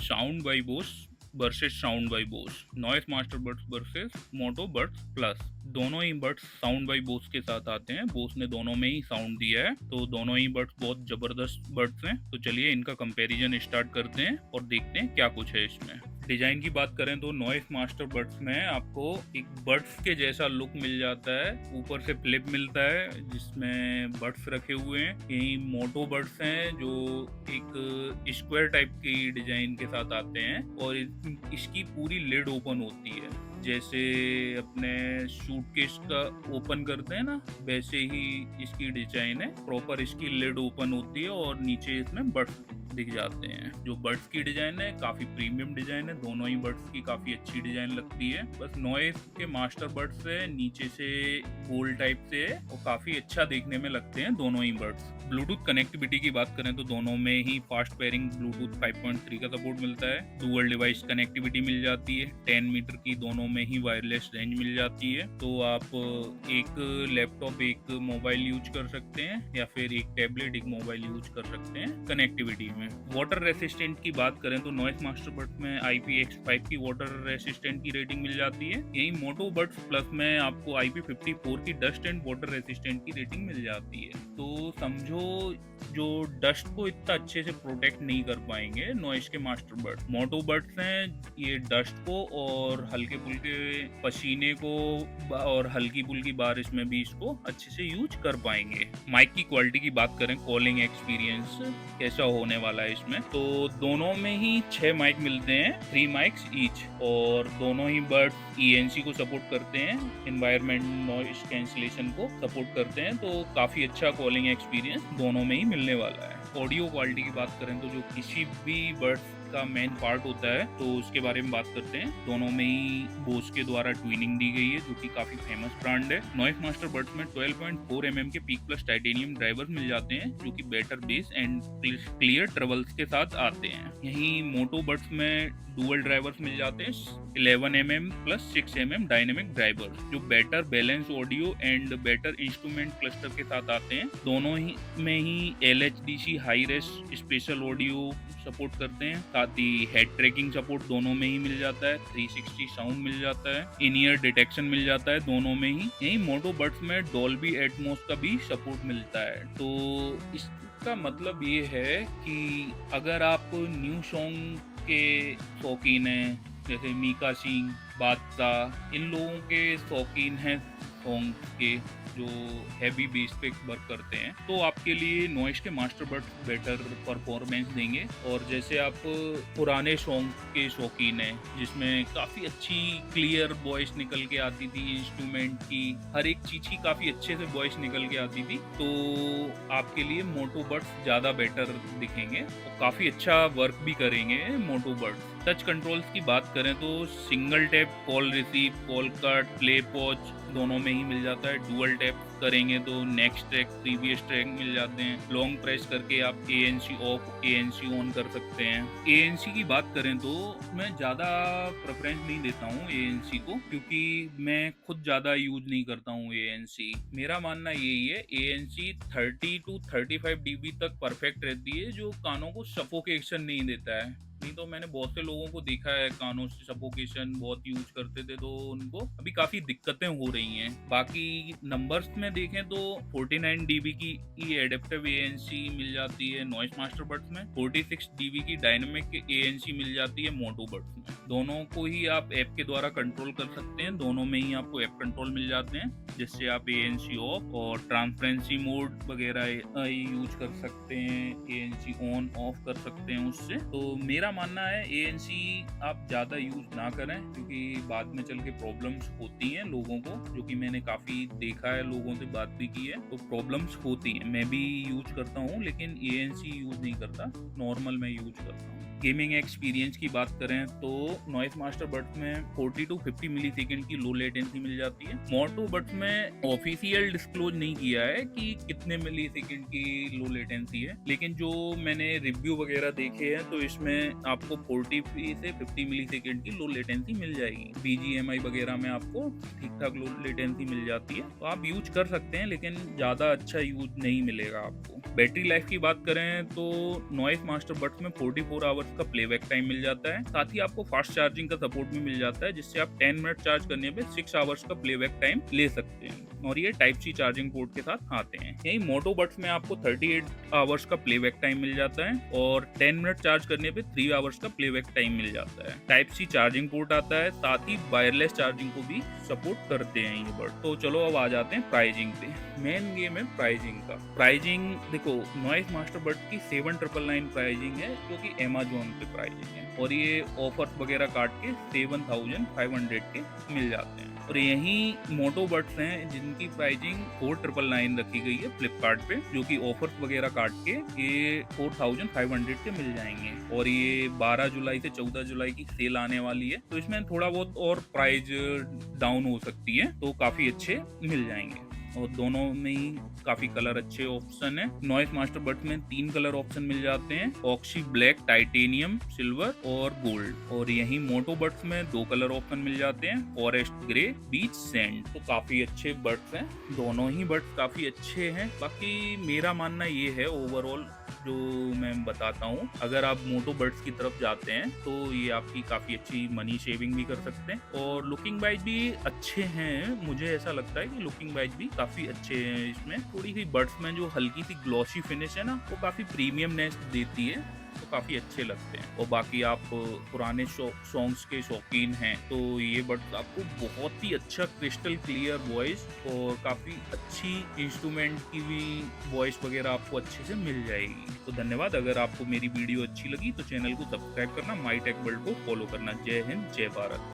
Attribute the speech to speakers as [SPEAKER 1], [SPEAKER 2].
[SPEAKER 1] Sound by Bose versus sound by Bose, Noise Master Buds versus Moto Buds Plus. दोनों ही buds sound by Bose के साथ आते हैं। बोस ने दोनों में ही साउंड दिया है, तो दोनों ही बड्स बहुत जबरदस्त बड्स हैं। तो चलिए इनका कंपैरिजन स्टार्ट करते हैं और देखते हैं क्या कुछ है इसमें। डिजाइन की बात करें तो नॉइस मास्टर बड्स में आपको एक बड्स के जैसा लुक मिल जाता है। ऊपर से फ्लिप मिलता है जिसमें बड्स रखे हुए हैं। यही मोटो बड्स हैं जो एक स्क्वायर टाइप की डिजाइन के साथ आते हैं और इसकी पूरी लिड ओपन होती है। जैसे अपने सूटकेस का ओपन करते हैं ना, वैसे ही इसकी डिजाइन है। प्रॉपर इसकी लिड ओपन होती है और नीचे इसमें बड्स दिख जाते हैं। जो बड्स की डिजाइन है काफी प्रीमियम डिजाइन है। दोनों ही बड्स की काफी अच्छी डिजाइन लगती है। बस नॉइस के मास्टर बड्स से नीचे से गोल टाइप से है और काफी अच्छा देखने में लगते हैं दोनों ही बड्स। ब्लूटूथ कनेक्टिविटी की बात करें तो दोनों में ही फास्ट पेयरिंग ब्लूटूथ 5.3 का सपोर्ट मिलता है। डुअल डिवाइस कनेक्टिविटी मिल जाती है। 10 मीटर की दोनों में ही वायरलेस रेंज मिल जाती है। तो आप एक लैपटॉप एक मोबाइल यूज कर सकते हैं या फिर एक टैबलेट एक मोबाइल यूज कर सकते हैं कनेक्टिविटी में। वाटर रेसिस्टेंट की बात करें तो नॉइस मास्टर बड्स में IPX5 की वाटर रेसिस्टेंट की रेटिंग मिल जाती है। यही मोटो बड्स प्लस में आपको IP54 की डस्ट एंड वाटर रेसिस्टेंट की रेटिंग मिल जाती है। तो समझो जो डस्ट को इतना अच्छे से प्रोटेक्ट नहीं कर पाएंगे नॉइस के मास्टर बड्स। मोटो बड्स हैं ये डस्ट को और हल्के फुल्के पसीने को और हल्की फुल्की बारिश में भी इसको अच्छे से यूज कर पाएंगे। माइक की क्वालिटी की बात करें, कॉलिंग एक्सपीरियंस कैसा होने वाला है इसमें, तो दोनों में ही 6 माइक मिलते हैं, 3 माइक्स ईच। और दोनों ही बड्स ENC को सपोर्ट करते हैं, एनवायरमेंट नॉइस कैंसिलेशन को सपोर्ट करते हैं। तो काफी अच्छा कॉलिंग एक्सपीरियंस दोनों में ही मिलने वाला है। ऑडियो क्वालिटी की बात करें तो जो किसी भी बड्स का मेन पार्ट होता है तो उसके बारे में बात करते हैं। दोनों में ही बोस के द्वारा ट्यूनिंग दी गई है जो कि काफी फेमस ब्रांड है। नॉइस मास्टर बड्स में 12.4 mm के पीक प्लस टाइटेनियम ड्राइवर्स मिल जाते हैं जो कि better bass and clear trebles के साथ आते हैं। यहीं मोटो बड्स में डुअल ड्राइवर्स मिल जाते हैं 11 mm plus 6 mm dynamic drivers जो better balance audio and better instrument cluster के साथ आते हैं। दोनों ही में ही LHDC high res special audio support करते हैं। साथ ही हेड ट्रैकिंग सपोर्ट दोनों में ही मिल जाता है। 360 साउंड मिल जाता है। इन ईयर डिटेक्शन मिल जाता है दोनों में ही। यही मोटो बड्स में डॉल्बी एटमॉस का भी सपोर्ट मिलता है। तो इसका मतलब ये है कि अगर आप न्यू सॉन्ग के शौकीन हैं, जैसे मीका सिंह, बादशाह, इन लोगों के शौकीन हैं सॉन्ग के जो हैवी बेस पे वर्क करते हैं, तो आपके लिए नॉइस के मास्टर बड्स बेटर परफॉर्मेंस देंगे। और जैसे आप पुराने सॉन्ग के शौकीन हैं जिसमें काफ़ी अच्छी क्लियर वॉइस निकल के आती थी, इंस्ट्रूमेंट की हर एक चीज़ की काफ़ी अच्छे से वॉइस निकल के आती थी, तो आपके लिए मोटो बड्स ज़्यादा बेटर दिखेंगे और काफ़ी अच्छा वर्क भी करेंगे मोटो बड्स। टच कंट्रोल्स की बात करें तो single tap call receive, call cut, play pause दोनों में ही मिल जाता है। डुअल टैप करेंगे तो नेक्स्ट ट्रैक, प्रीवियस ट्रैक मिल जाते हैं। लॉन्ग प्रेस करके आप ANC ऑफ, ANC ऑन कर सकते हैं। ANC की बात करें तो मैं ज़्यादा प्रेफरेंस नहीं देता हूँ ANC को, क्योंकि मैं खुद ज़्यादा यूज नहीं करता हूँ ANC। मेरा मानना यही है ANC 30 to 35 dB तक परफेक्ट रहती है, जो कानों को सफोकेशन नहीं देता है। नहीं तो मैंने बहुत से लोगों को देखा है कानों से सफोकेशन बहुत यूज करते थे, तो उनको अभी काफी दिक्कतें हो रही हैं। बाकी नंबर्स में देखें तो 49 dB की एडेप्टिव ANC मिल जाती है नॉइस मास्टर बड्स में। 46 dB की डायनेमिक ANC मिल जाती है मोटो बड्स में। दोनों को ही आप ऐप के द्वारा कंट्रोल कर सकते हैं। दोनों में ही आपको ऐप कंट्रोल मिल जाते हैं, जिससे आप ANC ऑफ और ट्रांसपेरेंसी मोड वगैरह यूज कर सकते हैं, ANC ऑन ऑफ कर सकते हैं उससे। तो मेरा मानना है ANC आप ज़्यादा यूज ना करें, क्योंकि बाद में चल के प्रॉब्लम्स होती हैं लोगों को, जो कि मैंने काफ़ी देखा है, लोगों से बात भी की है, तो प्रॉब्लम्स होती हैं। मैं भी यूज करता हूँ लेकिन ANC यूज नहीं करता, नॉर्मल मैं यूज करता हूँ। गेमिंग एक्सपीरियंस की बात करें तो नॉइस मास्टर बड्स में 40 to 50 मिली सेकेंड की लो लेटेंसी मिल जाती है। मोटो बड्स में ऑफिशियल डिस्क्लोज नहीं किया है कि कितने मिली सेकेंड की लो लेटेंसी है, लेकिन जो मैंने रिव्यू वगैरह देखे हैं तो इसमें आपको 40 से 50 मिली सेकेंड की लो लेटेंसी मिल जाएगी। BGMI वगैरह में आपको ठीक ठाक लो लेटेंसी मिल जाती है, तो आप यूज कर सकते हैं, लेकिन ज़्यादा अच्छा यूज नहीं मिलेगा आपको। बैटरी लाइफ की बात करें तो नॉइस मास्टर बड्स में 44 आवर्स का प्लेबैक टाइम मिल जाता है। साथ ही आपको फास्ट चार्जिंग का सपोर्ट भी मिल जाता है, जिससे आप 10 मिनट चार्ज करने पे 6 आवर्स का प्लेबैक टाइम ले सकते हैं, और ये टाइप सी चार्जिंग पोर्ट के साथ आते हैं। यही मोटो बड्स में आपको 38 आवर्स का प्लेबैक टाइम मिल जाता है, और 10 मिनट चार्ज करने पे 3 आवर्स का प्लेबैक टाइम मिल जाता है। टाइप सी चार्जिंग पोर्ट आता है, साथ ही वायरलेस चार्जिंग को भी सपोर्ट करते हैं ये बड। तो चलो अब आ जाते हैं प्राइजिंग पे। मेन गेम है प्राइजिंग का। प्राइजिंग देखो, नॉइस मास्टर बड की 7999 प्राइजिंग है, जो कि अमेजोन पे प्राइजिंग है, और ये ऑफर्स वगैरह काट के 7500 के मिल जाते हैं। और यही मोटो बड्स हैं जिनकी प्राइसिंग 4999 रखी गई है फ्लिपकार्ट पे, जो कि ऑफर्स वगैरह काट के ये 4500 के मिल जाएंगे। और ये 12 जुलाई से 14 जुलाई की सेल आने वाली है, तो इसमें थोड़ा बहुत और प्राइस डाउन हो सकती है, तो काफी अच्छे मिल जाएंगे। और दोनों में ही काफी कलर अच्छे ऑप्शन है। नॉइस मास्टर बड्स में 3 कलर ऑप्शन मिल जाते हैं, ऑक्सी ब्लैक, टाइटेनियम, सिल्वर और गोल्ड। और यही मोटो बड्स में 2 कलर ऑप्शन मिल जाते हैं, फॉरेस्ट ग्रे, बीच सैंड। तो काफी अच्छे बड्स हैं, दोनों ही बड्स काफी अच्छे हैं। बाकी मेरा मानना ये है ओवरऑल जो मैं बताता हूँ, अगर आप मोटो बड्स की तरफ जाते हैं तो ये आपकी काफी अच्छी मनी सेविंग भी कर सकते हैं, और लुकिंग वाइज भी अच्छे हैं। मुझे ऐसा लगता है कि लुकिंग वाइज भी काफी अच्छे हैं। इसमें थोड़ी सी बड्स में जो हल्की सी ग्लॉसी फिनिश है ना, वो काफी प्रीमियमनेस देती है, तो काफी अच्छे लगते हैं। और बाकी आप पुराने सॉन्ग्स के शौकीन हैं तो ये बड्स आपको बहुत ही अच्छा क्रिस्टल क्लियर वॉइस और काफी अच्छी इंस्ट्रूमेंट की भी वॉइस वगैरह आपको अच्छे से मिल जाएगी। तो धन्यवाद। अगर आपको मेरी वीडियो अच्छी लगी तो चैनल को सब्सक्राइब करना, माई टेक वर्ल्ड को फॉलो करना। जय हिंद, जय भारत।